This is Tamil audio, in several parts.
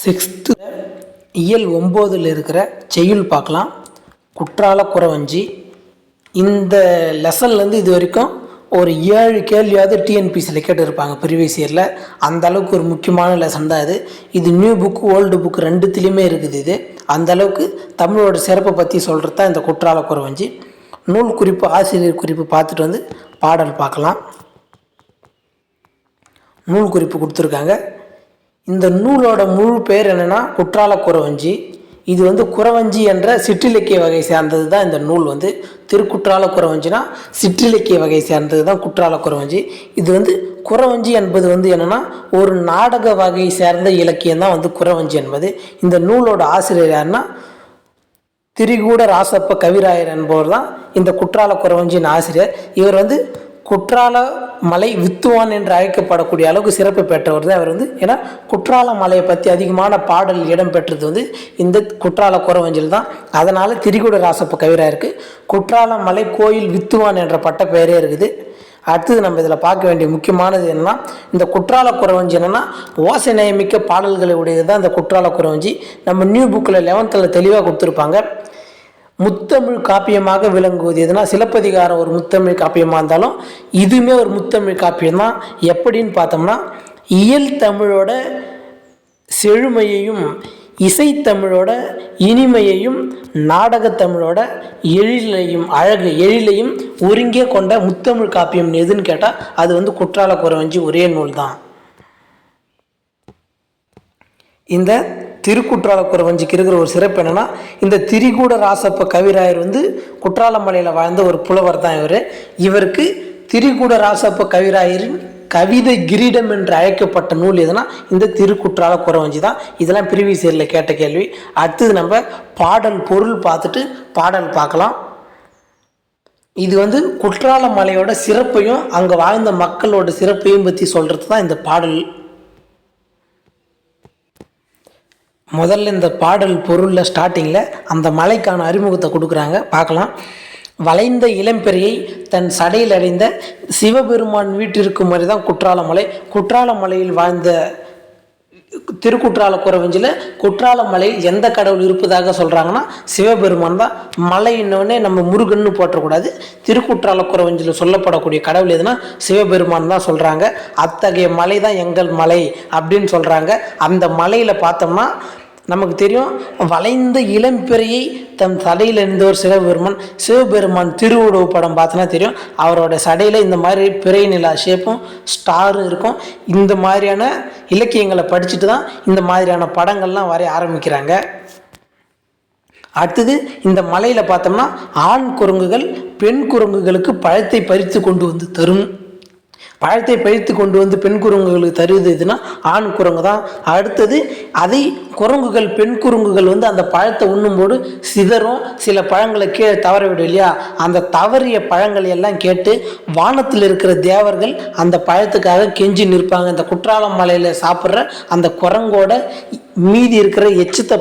6th இயல் 9ல் இருக்கிற செய்யுள் பார்க்கலாம். குற்றால குறவஞ்சி. இந்த லெசன்லேருந்து இது வரைக்கும் ஒரு 7 கேள்வியாவது டிஎன்பிசியில் கேட்டிருப்பாங்க ப்ரீவியஸ் இயரில். அந்த அளவுக்கு ஒரு முக்கியமான லெசன் தான் இது. இது நியூ புக்கு ஓல்டு புக்கு ரெண்டுத்துலேயுமே இருக்குது. இது அந்தளவுக்கு தமிழோட சிறப்பை பற்றி சொல்கிறது தான் இந்த குற்றால குறவஞ்சி. நூல் குறிப்பு, ஆசிரியர் குறிப்பு பார்த்துட்டு வந்து பாடல் பார்க்கலாம். நூல் குறிப்பு கொடுத்துருக்காங்க. இந்த நூலோட முழு பேர் என்னென்னா குற்றால குறவஞ்சி. இது குறவஞ்சி என்ற சிற்றிலக்கிய வகை சேர்ந்தது தான் இந்த நூல். திருக்குற்றால குறவஞ்சினா சிற்றிலக்கிய வகை சேர்ந்தது தான் குற்றால குறவஞ்சி. இது குறவஞ்சி என்பது என்னென்னா ஒரு நாடக வகை சேர்ந்த இலக்கியம் தான் குறவஞ்சி என்பது. இந்த நூலோட ஆசிரியர் யாருன்னா திரிகூட ராசப்ப கவிராயர் என்பவர் தான் இந்த குற்றால குறவஞ்சியின் ஆசிரியர். இவர் குற்றால மலை வித்துவான் என்று அழைக்கப்படக்கூடிய அளவுக்கு சிறப்பு பெற்றவர் தான் இவர். ஏன்னா குற்றால மலையை பற்றி அதிகமான பாடல் இடம்பெற்றது இந்த குற்றால குறவஞ்சில் தான். அதனால் திரிகூட ராசப்ப கவிராயருக்கு குற்றால மலை கோயில் வித்துவான் என்ற பட்ட பெயரே இருக்குது. அடுத்தது நம்ம இதில் பார்க்க வேண்டிய முக்கியமானது என்னென்னா, இந்த குற்றால குறவஞ்சி என்னென்னா ஓசை நயமிக்க பாடல்களை உடையது தான் இந்த குற்றால குறவஞ்சி. நம்ம நியூ புக்கில் 11ல் தெளிவாக கொடுத்துருப்பாங்க. முத்தமிழ் காப்பியமாக விளங்குவது எதுனா சிலப்பதிகாரம் ஒரு முத்தமிழ் காப்பியமாக இருந்தாலும் இதுவுமே ஒரு முத்தமிழ் காப்பியம்தான். எப்படின்னு பார்த்தோம்னா, இயல் தமிழோட செழுமையையும் இசைத்தமிழோட இனிமையையும் நாடகத்தமிழோட எழிலையும் ஒருங்கே கொண்ட முத்தமிழ் காப்பியம் எதுன்னு கேட்டால் அது குற்றால குறவஞ்சி ஒரே நூல் தான். இந்த திருக்குற்றால குறவஞ்சிக்கு இருக்கிற ஒரு சிறப்பு என்னென்னா, இந்த திரிகூட ராசப்ப கவிராயர் குற்றால மலையில் வாழ்ந்த ஒரு புலவர் தான் இவர். இவருக்கு திரிகூட ராசப்ப கவிராயரின் கவிதை கிரீடம் என்று அழைக்கப்பட்ட நூல் எதுனா இந்த திருக்குற்றால குறவஞ்சி தான். இதெல்லாம் ப்ரீவியஸ் இயரில் கேட்ட கேள்வி. அடுத்தது நம்ம பாடல் பொருள் பார்த்துட்டு பாடல் பார்க்கலாம். இது குற்றால மலையோட சிறப்பையும் அங்கே வாழ்ந்த மக்களோட சிறப்பையும் பற்றி சொல்கிறது தான் இந்த பாடல். முதல்ல இந்த பாடல் பொருளில் ஸ்டார்டிங்கில் அந்த மலைக்கான அறிமுகத்தை கொடுக்குறாங்க, பார்க்கலாம். வளைந்த இளம்பெரியை தன் சடையில் அடைந்த சிவபெருமான் வீட்டிற்கு மாதிரி தான் குற்றால மலை. குற்றால மலையில் வாழ்ந்த திருக்குற்றால குறவஞ்சியில் குற்றால மலையில் எந்த கடவுள் இருப்பதாக சொல்கிறாங்கன்னா சிவபெருமான் தான். மலை இன்னொன்னே நம்ம முருகன்னு போட்டக்கூடாது. திருக்குற்றால குறவஞ்சியில் சொல்லப்படக்கூடிய கடவுள் எதுனா சிவபெருமான் தான் சொல்கிறாங்க. அத்தகைய மலை தான் எங்கள் மலை அப்படின்னு சொல்கிறாங்க. அந்த மலையில் பார்த்தோம்னா நமக்கு தெரியும், வளைந்த இளம்பிறையை தன் சடையில் இருந்தவர் சிவபெருமான் திருவுருவ படம் பார்த்தோன்னா தெரியும். அவரோட சடையில் இந்த மாதிரி பிறை நிலா ஷேப்பும் ஸ்டாரும் இருக்கும். இந்த மாதிரியான இலக்கியங்களை படிச்சுட்டு தான் இந்த மாதிரியான படங்கள்லாம் வரைய ஆரம்பிக்கிறாங்க. அடுத்தது இந்த மலையில் பார்த்தோம்னா ஆண் குரங்குகள் பெண் குரங்குகளுக்கு பழத்தை பறித்து கொண்டு தரும். பழத்தை பறித்து கொண்டு பெண் குரங்குகளுக்கு தருவது எதுனா ஆண் குரங்கு தான். அடுத்தது அதை குரங்குகள் பெண் குரங்குகள் அந்த பழத்தை உண்ணும்போது சிதறும். சில பழங்களை கீழே தவற விடும் இல்லையா? அந்த தவறிய பழங்களை எல்லாம் கேட்டு வானத்தில் இருக்கிற தேவர்கள் அந்த பழத்துக்காக கெஞ்சி நிற்பாங்க. இந்த குற்றால மலையில் சாப்பிட்ற அந்த குரங்கோட மீதி இருக்கிற எச்சத்தை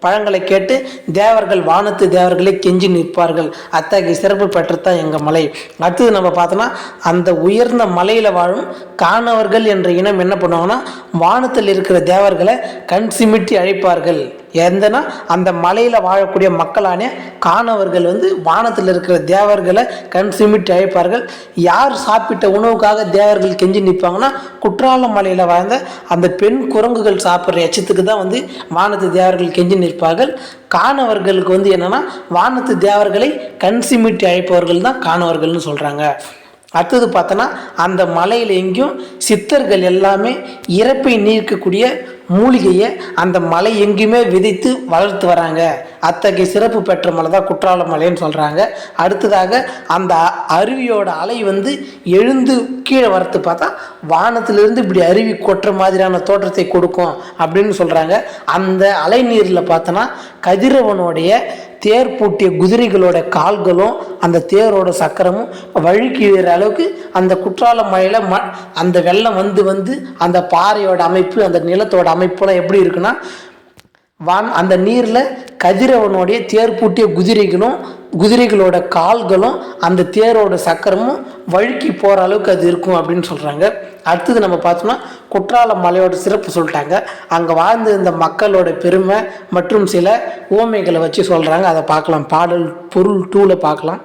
பழங்களை கேட்டு தேவர்கள் வானத்து தேவர்களை கெஞ்சி நிற்பார்கள். அத்தகைய சிறப்பு பெற்றதான் எங்கள் மலை. அடுத்தது நம்ம பார்த்தோன்னா, அந்த உயர்ந்த மலையில் வாழும் காணவர்கள் என்ற இனம் என்ன பண்ணுவாங்கன்னா வானத்தில் இருக்கிற தேவர்களை கண் சிமிட்டி அழைப்பார்கள். எந்தனா அந்த மலையில் வாழக்கூடிய மக்களான காணவர்கள் வானத்தில் இருக்கிற தேவர்களை கண் சிமிட்டி அழைப்பார்கள். யார் சாப்பிட்ட உணவுக்காக தேவர்கள் கெஞ்சி நிற்பாங்கன்னா குற்றால மலையில் வாழ்ந்த அந்த பெண் குரங்குகள் சாப்பிட்ற எச்சத்துக்கு தான் வானத்து தேவர்கள் கெஞ்சி நிற்பார்கள். காணவர்களுக்கு என்னன்னா வானத்து தேவர்களை கண் சிமிட்டி அழைப்பவர்கள் தான் காணவர்கள்னு சொல்கிறாங்க. அடுத்தது பார்த்தோன்னா, அந்த மலையில் எங்கேயும் சித்தர்கள் எல்லாமே இறப்பை நீக்கக்கூடிய மூலிகையை அந்த மலை எங்கேயுமே விதைத்து வளர்த்து வராங்க. அத்தகைய சிறப்பு பெற்ற மலை தான் குற்றால மலைன்னு சொல்கிறாங்க. அடுத்ததாக அந்த அருவியோட அலை எழுந்து கீழே வரத்து பார்த்தா வானத்திலிருந்து இப்படி அருவி கொட்டுற மாதிரியான தோற்றத்தை கொடுக்கும் அப்படின்னு சொல்கிறாங்க. அந்த அலை நீரில் பார்த்தோன்னா கதிரவனுடைய தேர் பூட்டிய குதிரைகளோட கால்களும் அந்த தேரோட சக்கரமும் வழுக்கிற அளவுக்கு அந்த குற்றால மலையில் அந்த வெள்ளம் அந்த பாறையோட அமைப்பு அந்த நிலத்தோட அமைப்புலாம் எப்படி இருக்குன்னா, அந்த நீரில் கதிரவனுடைய தேர் பூட்டிய குதிரைகளோட கால்களும் அந்த தேரோட சக்கரமும் வழுக்கி போகிற அளவுக்கு அது இருக்கும் அப்படின்னு சொல்கிறாங்க. அடுத்தது நம்ம பார்த்தோம்னா குற்றால மலையோட சிறப்பு சொல்லிட்டாங்க. அங்கே வாழ்ந்து இந்த மக்களோட பெருமை மற்றும் சில உவமைகளை வச்சு சொல்கிறாங்க. அதை பார்க்கலாம், பாடல் பொருள் 2ல பார்க்கலாம்.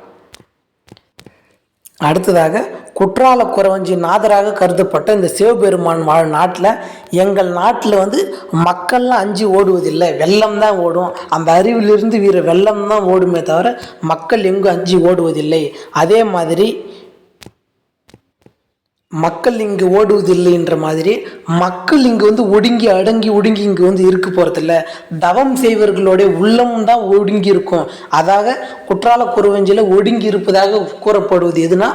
அடுத்ததாக குற்றால குறவஞ்சி நாதராக கருதப்பட்ட இந்த சிவபெருமான் வாழ் நாட்டில், எங்கள் நாட்டில் மக்கள்லாம் அஞ்சு ஓடுவதில்லை, வெள்ளம் தான் ஓடும். அந்த அருவிலிருந்து வீர வெள்ளம் தான் ஓடுமே தவிர மக்கள் எங்கும் அஞ்சு ஓடுவதில்லை. அதே மாதிரி மக்கள் இங்கே ஓடுவதில்லைன்ற மாதிரி மக்கள் இங்கே ஒடுங்கி அடங்கி இங்கே இருக்க போகிறதில்ல. தவம் செய்வர்களுடைய உள்ளம் தான் ஒடுங்கி இருக்கும். அதாக குற்றால குறவஞ்சியில் ஒடுங்கி இருப்பதாக கூறப்படுவது எதுனா,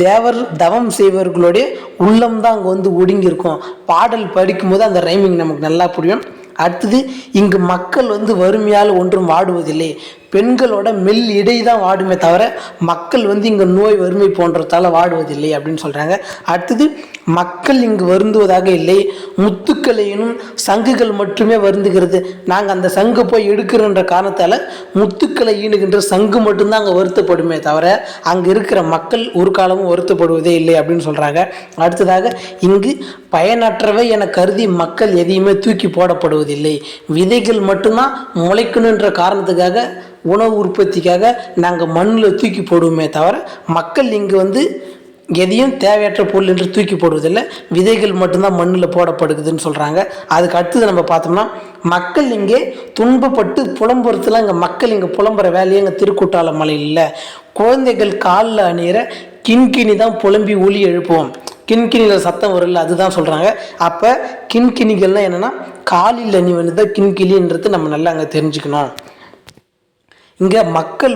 தேவர் தவம் செய்வர்களுடைய உள்ளம் தான் அங்கே ஒடுங்கி இருக்கும். பாடல் படிக்கும்போது அந்த ரைமிங் நமக்கு நல்லா புரியும். அடுத்தது, இங்கு மக்கள் வறுமையால் ஒன்றும் வாடுவதில்லை. பெண்களோட மெல் இடை தான் வாடுமே தவிர மக்கள் இங்கே நோய் வறுமை போன்றதால வாடுவதில்லை அப்படின்னு சொல்கிறாங்க. அடுத்தது, மக்கள் இங்கு வருந்துவதாக இல்லை, முத்துக்களையினும் சங்குகள் மட்டுமே வருந்துகிறது. நாங்கள் அந்த சங்கு போய் எடுக்கிறன்ற காரணத்தால் முத்துக்களை ஈணுகின்ற சங்கு மட்டும்தான் அங்கே வருத்தப்படுமே தவிர அங்கே இருக்கிற மக்கள் ஒரு காலமும் வருத்தப்படுவதே இல்லை அப்படின்னு சொல்கிறாங்க. அடுத்ததாக, இங்கு பயனற்றவை என கருதி மக்கள் எதையுமே தூக்கி போடப்படுவதில்லை. விதைகள் மட்டும்தான் முளைக்கணுன்ற காரணத்துக்காக, உணவு உற்பத்திக்காக நாங்கள் மண்ணில் தூக்கி போடுவோமே தவிர மக்கள் இங்கு எதையும் தேவையற்ற பொருள் என்று தூக்கி போடுவதில்லை. விதைகள் மட்டும்தான் மண்ணில் போடப்படுதுன்னு சொல்கிறாங்க. அதுக்கு அடுத்தது நம்ம பார்த்தோம்னா, மக்கள் இங்கே துன்பப்பட்டு புலம்புறதுலாம் இங்கே மக்கள் இங்கே புலம்புற வேலையே இங்கே திருக்குற்றால மலையில் இல்லை. குழந்தைகள் காலில் அணிகிற கிண்கிணி தான் புலம்பி ஒலி எழுப்புவோம். கிண்கிணியில் சத்தம் வரல, அதுதான் சொல்கிறாங்க. அப்போ கிண்கிணிகள்லாம் என்னென்னா, காலில் அணி தான் கிண்கிணின்றது நம்ம நல்லா அங்கே தெரிஞ்சுக்கணும். இங்கே மக்கள்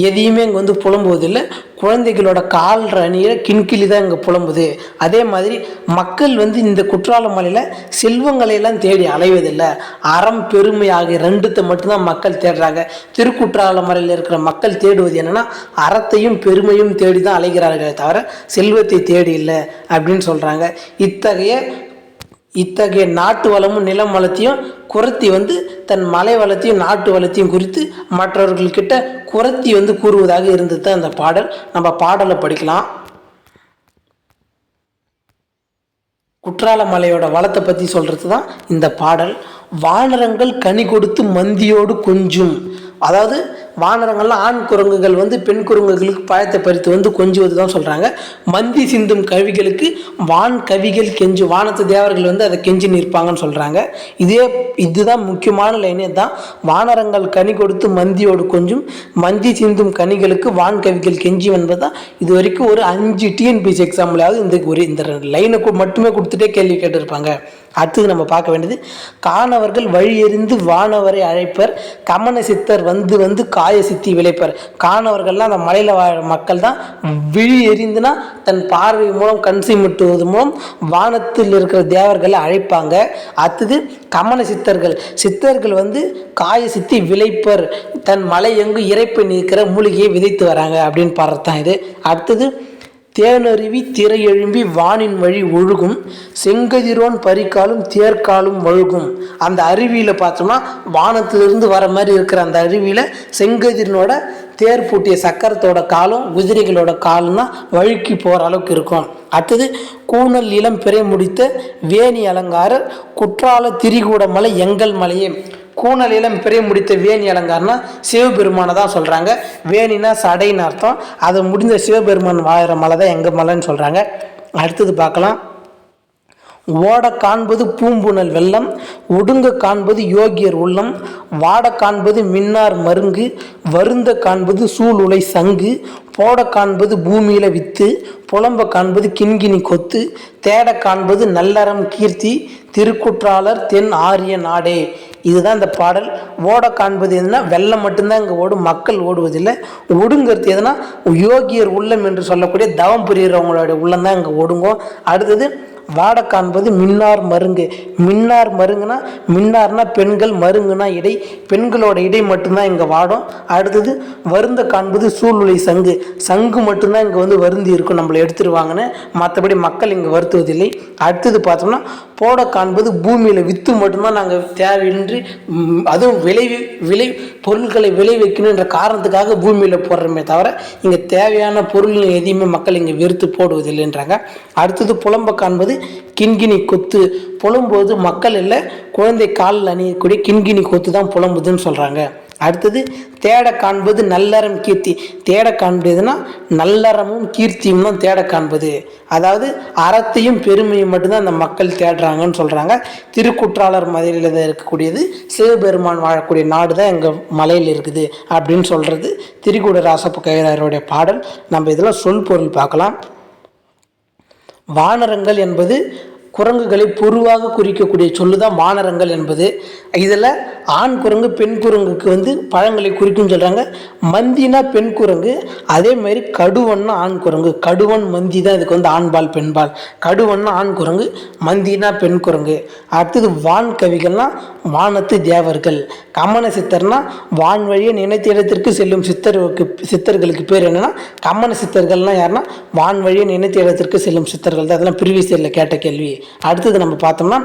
எதையுமே இங்கே புலம்புவதில்லை. குழந்தைகளோட கால்ற அணியில் கிண்கிளி தான் இங்கே புலம்புது. அதே மாதிரி மக்கள் இந்த குற்றால மலையில் செல்வங்களையெல்லாம் தேடி அலைவதில்லை. அறம் பெருமை ஆகிய ரெண்டுத்தை மட்டும்தான் மக்கள் தேடுறாங்க. திருக்குற்றால மலையில் இருக்கிற மக்கள் தேடுவது என்னென்னா, அறத்தையும் பெருமையும் தேடி தான் அலைகிறார்களே தவிர செல்வத்தை தேடி இல்லை அப்படின்னு சொல்கிறாங்க. இத்தகைய நாட்டு வளமும் நிலம் வளத்தையும் குறத்தி தன் மலை வளத்தையும் நாட்டு வளத்தையும் குறித்து மற்றவர்கள்கிட்ட குறத்தி கூறுவதாக இருந்தது தான் அந்த பாடல். நம்ம பாடலை படிக்கலாம். குற்றால மலையோட வளத்தை பற்றி சொல்கிறது தான் இந்த பாடல். வானரங்கள் கனி கொடுத்து மந்தியோடு கொஞ்சும். அதாவது வானரங்கள்லாம் ஆண் குரங்குகள் பெண் குரங்குகளுக்கு பழத்தை பறித்து கொஞ்சுவது தான் சொல்கிறாங்க. மந்தி சிந்தும் கவிகளுக்கு வான் கவிகள் கெஞ்சு, வானத்து தேவர்கள் அதை கெஞ்சி நிற்பாங்கன்னு சொல்கிறாங்க. இதுதான் முக்கியமான லைனே தான். வானரங்கள் கனி கொடுத்து மந்தியோடு கொஞ்சும், மந்தி சிந்தும் கனிகளுக்கு வான் கவிகள் கெஞ்சி என்பது தான். இது வரைக்கும் ஒரு 5 டிஎன்பிஎஸ்சி எக்ஸாம்லையாவது இந்த லைனை மட்டுமே கொடுத்துட்டே கேள்வி கேட்டிருப்பாங்க. அடுத்தது நம்ம பார்க்க வேண்டியது, காணவர்கள் வழி எறிந்து வானவரை அழைப்பர், கமன சித்தர் வந்து காய சித்தி விளைப்பர். காணவர்கள்லாம் அந்த மலையில் வாழ மக்கள் தான். விழி எறிந்துனா தன் பார்வை மூலம் கண் சிமிட்டுவது மூலம் வானத்தில் இருக்கிற தேவர்களை அழைப்பாங்க. அடுத்தது, கமன சித்தர்கள் காய சித்தி விளைப்பர், தன் மலை எங்கு இறைப்பை நிற்கிற மூலிகையை விதைத்து வராங்க அப்படின்னு பாடுறது தான் இது. அடுத்தது, தேனருவி திரை எழும்பி வானின் வழி ஒழுகும், செங்கதிரோன் பரிக்காலும் தேர்காலும் வழுகும். அந்த அருவியில் பார்த்தோம்னா வானத்திலிருந்து வர மாதிரி இருக்கிற அந்த அருவியில் செங்கதிரனோட தேர் பூட்டிய சக்கரத்தோட காலும் குதிரைகளோட காலும் தான் வழுக்கி போகிற அளவுக்கு இருக்கும். அடுத்தது, கூணல் இளம் பிறை முடித்த வேணி அலங்காரர் குற்றால திரிகூட மலை எங்கள் மலையே. கூணல் இளம் பிறை முடித்த வேணி அலங்காரம்னா சிவபெருமானை தான் சொல்கிறாங்க. வேணினா சடைன்னு அர்த்தம். அதை முடிந்த சிவபெருமான் வாழ்கிற மலை தான் எங்கள் மலைன்னு சொல்கிறாங்க. அடுத்தது பார்க்கலாம். ஓட காண்பது பூம்புணல் வெள்ளம், ஒடுங்க காண்பது யோகியர் உள்ளம், வாட காண்பது மின்னார் மருங்கு, வருந்த காண்பது சூளுலை சங்கு, போட காண்பது பூமியில வித்து, புலம்ப காண்பது கிண்கிணி கொத்து, தேட காண்பது நல்லறம் கீர்த்தி, திருக்குற்றாலர் தென் ஆரிய நாடே. இதுதான் இந்த பாடல். ஓட காண்பது எதுனா வெள்ளம் மட்டும்தான் இங்கே ஓடும், மக்கள் ஓடுவதில்லை. ஒடுங்கிறது எதுனா யோகியர் உள்ளம் என்று சொல்லக்கூடிய தவம் புரிகிறவங்களுடைய உள்ளம் தான் இங்கே ஒடுங்கும். அடுத்தது, வாட காண்பது மின்னார் மருங்கு. மின்னார் மருங்குனா, மின்னார்னா பெண்கள், மருங்குனா இடை, பெண்களோட இடை மட்டும்தான் இங்கே வாடும். அடுத்தது, வருந்த காண்பது சூளுலை சங்கு. சங்கு மட்டும்தான் இங்கே வருந்தி இருக்கும், நம்மளை எடுத்துருவாங்கன்னு. மற்றபடி மக்கள் இங்கே வருத்துவதில்லை. அடுத்தது பார்த்தோம்னா, போட காண்பது பூமியில் வித்து மட்டும்தான் நாங்கள் தேவையின்றி, அதுவும் விளை பொருட்களை விளைவிக்கணுன்ற காரணத்துக்காக பூமியில் போடுறோமே தவிர இங்கே தேவையான பொருள் எதையுமே மக்கள் இங்கே வெறுத்து போடுவதில்லைன்றாங்க. அடுத்தது, புலம்ப காண்பது காண்பது கிண்கிணி கொத்து. புலம்போது மக்கள் இல்லை, குழந்தை காலில் அணியக்கூடிய கிண்கிணி கொத்து தான் புலம்புதுன்னு சொல்கிறாங்க. அடுத்தது தேட காண்பது நல்லறம் கீர்த்தி. தேட காண்பதுன்னா நல்லறமும் கீர்த்தியும் தான் தேட காண்பது. அதாவது அறத்தையும் பெருமையும் மட்டும்தான் அந்த மக்கள் தேடுறாங்கன்னு சொல்கிறாங்க. திருக்குற்றாலர் மலையில் இருக்கக்கூடியது சிவபெருமான் வாழக்கூடிய நாடு தான் எங்கள் மலையில் இருக்குது அப்படின்னு சொல்கிறது திரிகூட ராசப்ப கையராருடைய பாடல். நம்ம இதில் சொல் பொருள் பார்க்கலாம். வானரங்கள் என்பது குரங்குகளை பொதுவாக குறிக்கக்கூடிய சொல்லு தான் வானரங்கள் என்பது. இதில் ஆண் குரங்கு பெண் குரங்குக்கு பழங்களை குறிக்குன்னு சொல்கிறாங்க. மந்தினா பெண் குரங்கு, அதே மாதிரி கடுவன்னா ஆண் குரங்கு. கடுவன் மந்தி தான் இதுக்கு ஆண்பால் பெண்பால். கடுவன்னா ஆண் குரங்கு, மந்தினா பெண் குரங்கு. அடுத்தது வான் கவிகள்னா வானத்து தேவர்கள். கம்மன சித்தர்னா வான் வழியை நினைத்த இடத்திற்கு செல்லும் சித்தர்களுக்கு பேர் என்னன்னா கம்மன சித்தர்கள்லாம் யாருன்னா வான் வழியை நினைத்த இடத்திற்கு செல்லும் சித்தர்கள் தான். அதெல்லாம் ப்ரீவியஸ் கேட்ட கேள்வி. அடுத்தது நம்ம பார்த்தோம்னா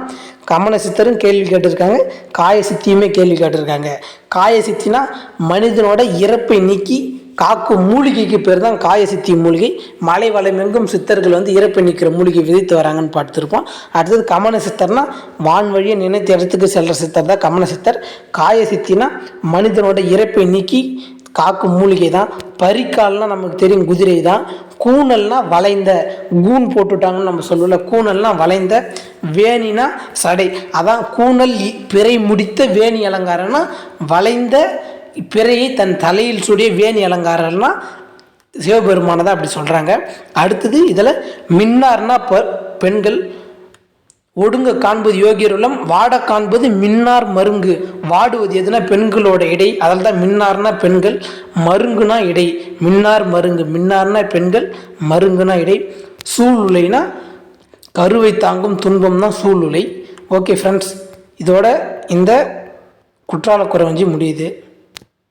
கமன சித்தரும் கேள்வி கேட்டிருக்காங்க, காய சித்தியுமே கேள்வி கேட்டிருக்காங்க. காய சித்தினா மனிதனோட இறப்பை நீக்கி காக்கும் மூலிகைக்கு பேர் தான் காய சித்தி மூலிகை. மலை வளமெங்கும் சித்தர்கள் இறப்பை நீக்கிற மூலிகை விதைத்து வராங்கன்னு பார்த்துருப்போம். அடுத்தது கமன சித்தர்னா வான் வழியை நினைத்த இடத்துக்கு செல்கிற சித்தர் தான் கமன சித்தர். காய சித்தினா மனிதனோட இறப்பை நீக்கி காக்கும் மூலிகை தான். பரிக்கால்னா நமக்கு தெரியும் குதிரை தான். கூணல்னா வளைந்த, கூன் போட்டுட்டாங்கன்னு நம்ம சொல்லல. கூணல்னா வளைந்த, வேணினா சடை. அதான் கூணல் பிறை முடித்த வேணி அலங்காரம்னா வளைந்த பிறையை தன் தலையில் சூடிய வேணி அலங்காரம்னா சிவபெருமானை தான் அப்படி சொல்கிறாங்க. அடுத்தது இதில் மின்னார்னா பெண்கள், ஒடுங்க காண்பது யோகியர் உள்ளம், வாட காண்பது மின்னார் மருங்கு. வாடுவது எதுனா பெண்களோட இடை, அதில் தான் மின்னார்னா பெண்கள், மருங்குனா இடை. மின்னார் மருங்கு, மின்னார்னா பெண்கள், மருங்குனா இடை. சூளுலைனா கருவை தாங்கும் துன்பம் தான் சூளுலை. ஓகே ஃப்ரெண்ட்ஸ், இதோட இந்த குற்றால குறவஞ்சி முடியுது.